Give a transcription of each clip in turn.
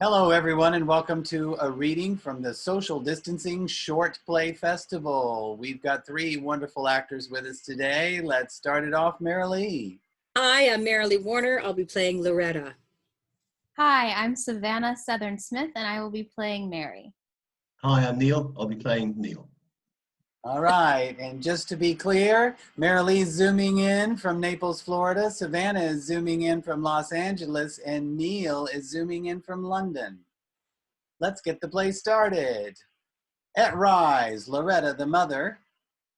Hello, everyone, and welcome to a reading from the Social Distancing Short Play Festival. We've got three wonderful actors with us today. Let's start it off, Marilee. Hi, I'm Marilee Warner. I'll be playing Loretta. Hi, I'm Savannah Southern Smith, and I will be playing Mary. Hi, I'm Neil. I'll be playing Neil. All right, and just to be clear, Marilee's zooming in from Naples, Florida. Savannah is zooming in from Los Angeles, and Neil is zooming in from London. Let's get the play started. At Rise, Loretta, the mother,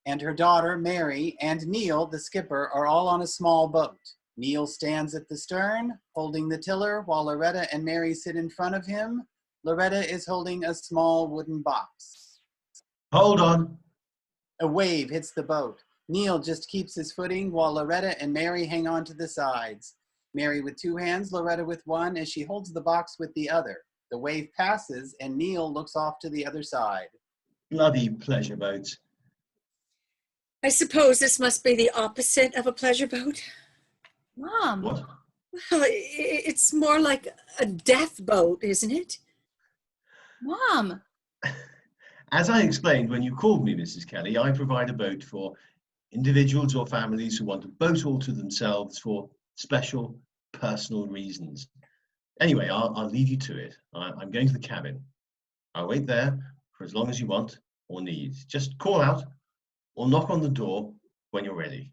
and her daughter, Mary, and Neil, the skipper, are all on a small boat. Neil stands at the stern, holding the tiller, while Loretta and Mary sit in front of him. Loretta is holding a small wooden box. Hold on. A wave hits the boat. Neil just keeps his footing while Loretta and Mary hang on to the sides. Mary with two hands, Loretta with one, as she holds the box with the other. The wave passes and Neil looks off to the other side. Bloody pleasure boats. I suppose this must be the opposite of a pleasure boat. Mom. What? Well, it's more like a death boat, isn't it? Mom. As I explained when you called me, Mrs. Kelly, I provide a boat for individuals or families who want a boat all to themselves for special personal reasons. Anyway, I'll leave you to it. I'm going to the cabin. I'll wait there for as long as you want or need. Just call out or knock on the door when you're ready.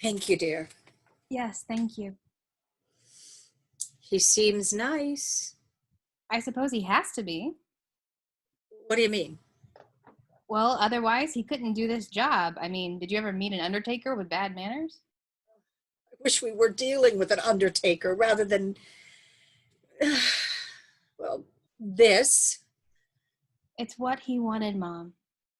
Thank you, dear. Yes, thank you. He seems nice. I suppose he has to be. What do you mean? Well, otherwise he couldn't do this job. I mean, did you ever meet an undertaker with bad manners? I wish we were dealing with an undertaker rather than, well, this. It's what he wanted, Mom,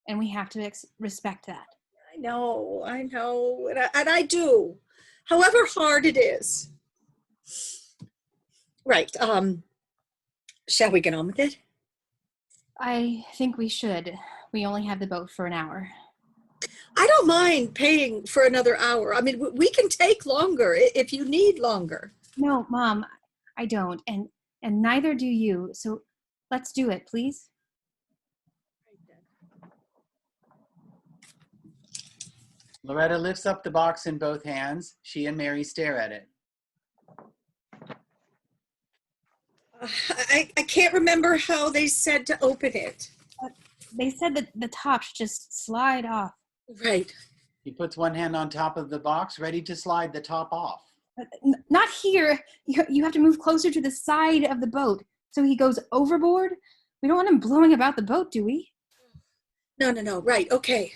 and we have to respect that. I know, and I do, however hard it is. Right, shall we get on with it? I think we should. We only have the boat for an hour. I don't mind paying for another hour. I mean, we can take longer if you need longer. No, Mom, I don't, and neither do you, so let's do it, please. Loretta lifts up the box in both hands. She and Mary stare at it. I can't remember how they said to open it. They said that the top should just slide off. Right. He puts one hand on top of the box, ready to slide the top off. Not here. You have to move closer to the side of the boat so he goes overboard. We don't want him blowing about the boat, do we? No. Right, okay.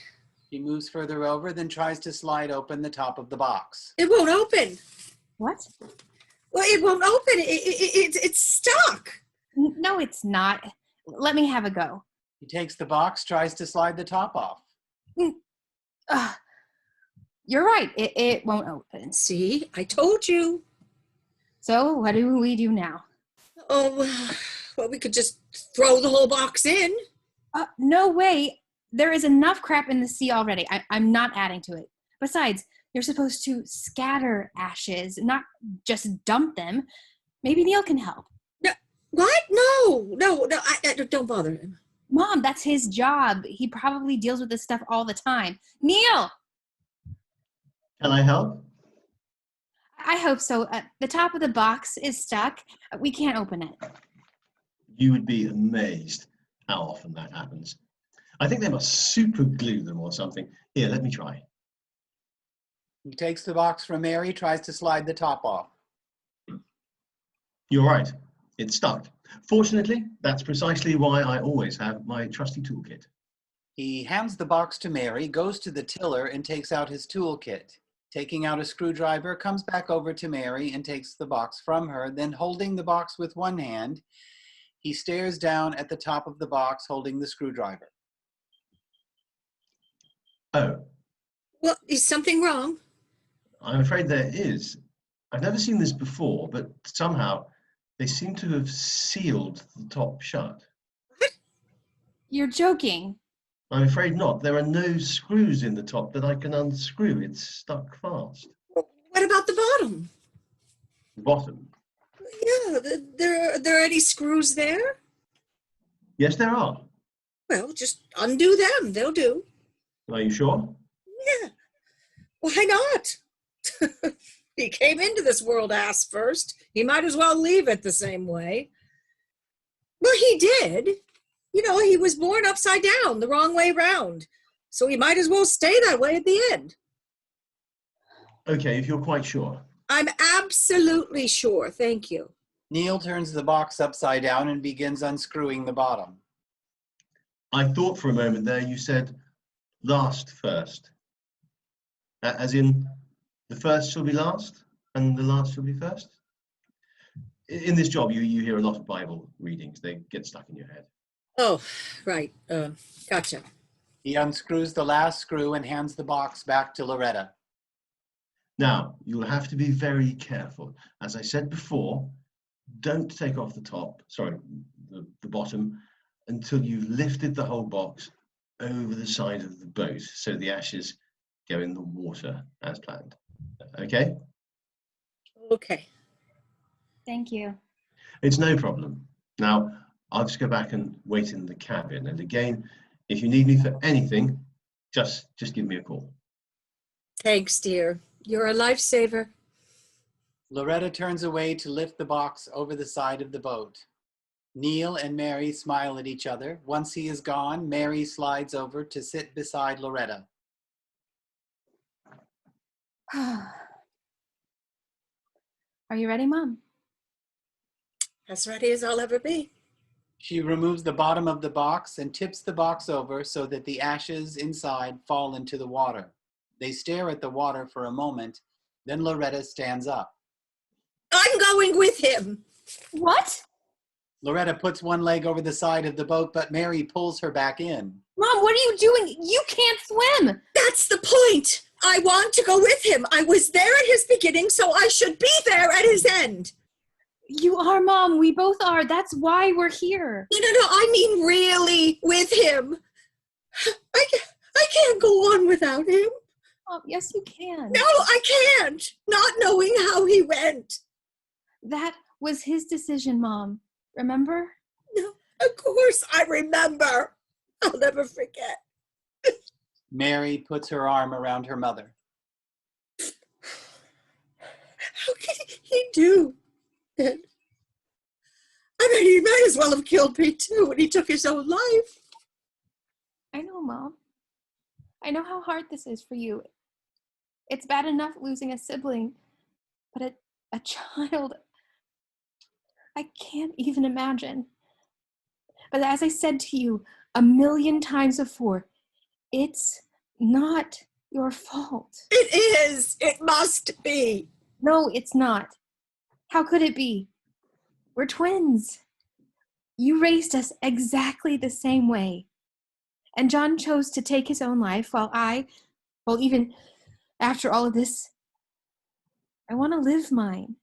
He moves further over, then tries to slide open the top of the box. It won't open. What? Well, it won't open. It's stuck. No, it's not. Let me have a go. He takes the box, tries to slide the top off. You're right. It won't open. See, I told you. So what do we do now? Oh, well, we could just throw the whole box in. No way. There is enough crap in the sea already. I'm not adding to it. Besides, you're supposed to scatter ashes, not just dump them. Maybe Neil can help. No, what? No, I don't bother him. Mom, that's his job. He probably deals with this stuff all the time. Neil! Can I help? I hope so. The top of the box is stuck. We can't open it. You would be amazed how often that happens. I think they must super glue them or something. Here, let me try. He takes the box from Mary, tries to slide the top off. You're right. It's stuck. Fortunately, that's precisely why I always have my trusty toolkit. He hands the box to Mary, goes to the tiller, and takes out his toolkit. Taking out a screwdriver, comes back over to Mary and takes the box from her. Then, holding the box with one hand, he stares down at the top of the box, holding the screwdriver. Oh. Well, is something wrong? I'm afraid there is. I've never seen this before, but somehow they seem to have sealed the top shut. What? You're joking. I'm afraid not. There are no screws in the top that I can unscrew. It's stuck fast. What about the bottom? The bottom? Yeah, there are any screws there? Yes, there are. Well, just undo them. They'll do. Are you sure? Yeah. Why not? He came into this world ass first. He might as well leave it the same way. Well, he did. You know, he was born upside down, the wrong way round. So he might as well stay that way at the end. Okay, if you're quite sure. I'm absolutely sure. Thank you. Neil turns the box upside down and begins unscrewing the bottom. I thought for a moment there you said last first. As in, the first shall be last and the last shall be first? In this job, you hear a lot of Bible readings. They get stuck in your head. Oh, right. Gotcha. He unscrews the last screw and hands the box back to Loretta. Now, you'll have to be very careful. As I said before, don't take off the bottom, until you've lifted the whole box over the side of the boat so the ashes go in the water as planned. Okay? Okay. Thank you. It's no problem. Now, I'll just go back and wait in the cabin. And again, if you need me for anything, just give me a call. Thanks, dear. You're a lifesaver. Loretta turns away to lift the box over the side of the boat. Neil and Mary smile at each other. Once he is gone, Mary slides over to sit beside Loretta. Are you ready, Mom? As ready as I'll ever be. She removes the bottom of the box and tips the box over so that the ashes inside fall into the water. They stare at the water for a moment. Then Loretta stands up. I'm going with him. What? Loretta puts one leg over the side of the boat, but Mary pulls her back in. Mom, what are you doing? You can't swim. That's the point. I want to go with him. I was there at his beginning, so I should be there at his end. You are, Mom. We both are. That's why we're here. No, I mean really with him. I can't go on without him. Mom, yes, you can. No, I can't. Not knowing how he went. That was his decision, Mom. Remember? No, of course I remember. I'll never forget. Mary puts her arm around her mother. How could he do that? I mean, he might as well have killed me too when he took his own life. I know, Mom. I know how hard this is for you. It's bad enough losing a sibling, but a child, I can't even imagine. But as I said to you 1,000,000 times before, it's not your fault. It is. It must be. No, it's not. How could it be? We're twins. You raised us exactly the same way. And John chose to take his own life while even after all of this, I want to live mine.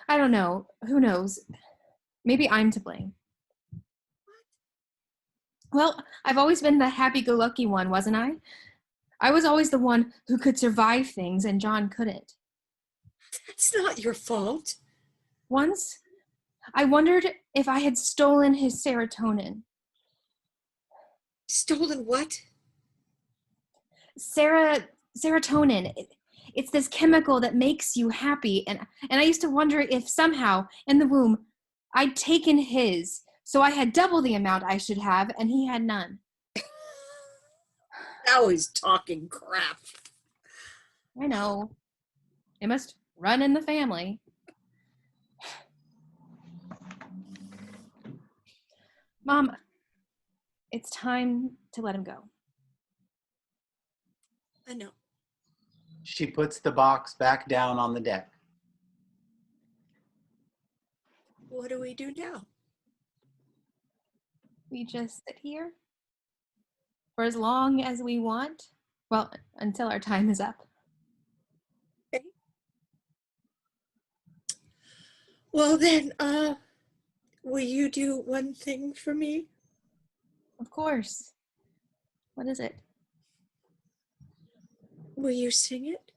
I don't know. Who knows? Maybe I'm to blame. Well, I've always been the happy-go-lucky one, wasn't I? I was always the one who could survive things, and John couldn't. That's not your fault. Once, I wondered if I had stolen his serotonin. Stolen what? Serotonin. It's this chemical that makes you happy, and I used to wonder if somehow, in the womb, I'd taken his, so I had double the amount I should have, and he had none. Now he's talking crap. I know. It must run in the family. Mom, it's time to let him go. I know. She puts the box back down on the deck. What do we do now? We just sit here for as long as we want. Well, until our time is up. Okay. Well then, will you do one thing for me? Of course. What is it? Will you sing it?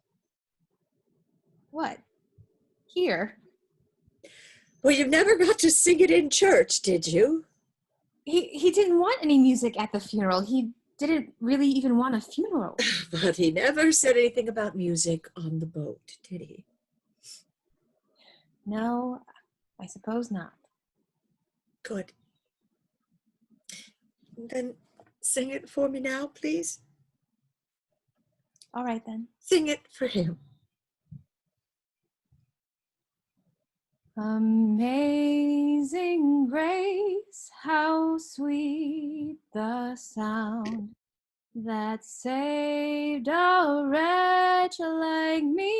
What? here. Well, you never got to sing it in church, did you? He didn't want any music at the funeral. He didn't really even want a funeral. But he never said anything about music on the boat, did he? No, I suppose not. Good. Then sing it for me now, please. All right then. Sing it for him. Amazing grace, how sweet the sound that saved a wretch like me.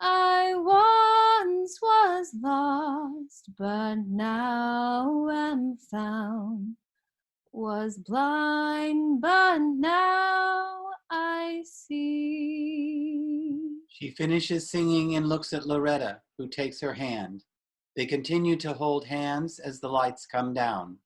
I once was lost, but now am found. Was blind, but now I see. She finishes singing and looks at Loretta, who takes her hand. They continue to hold hands as the lights come down.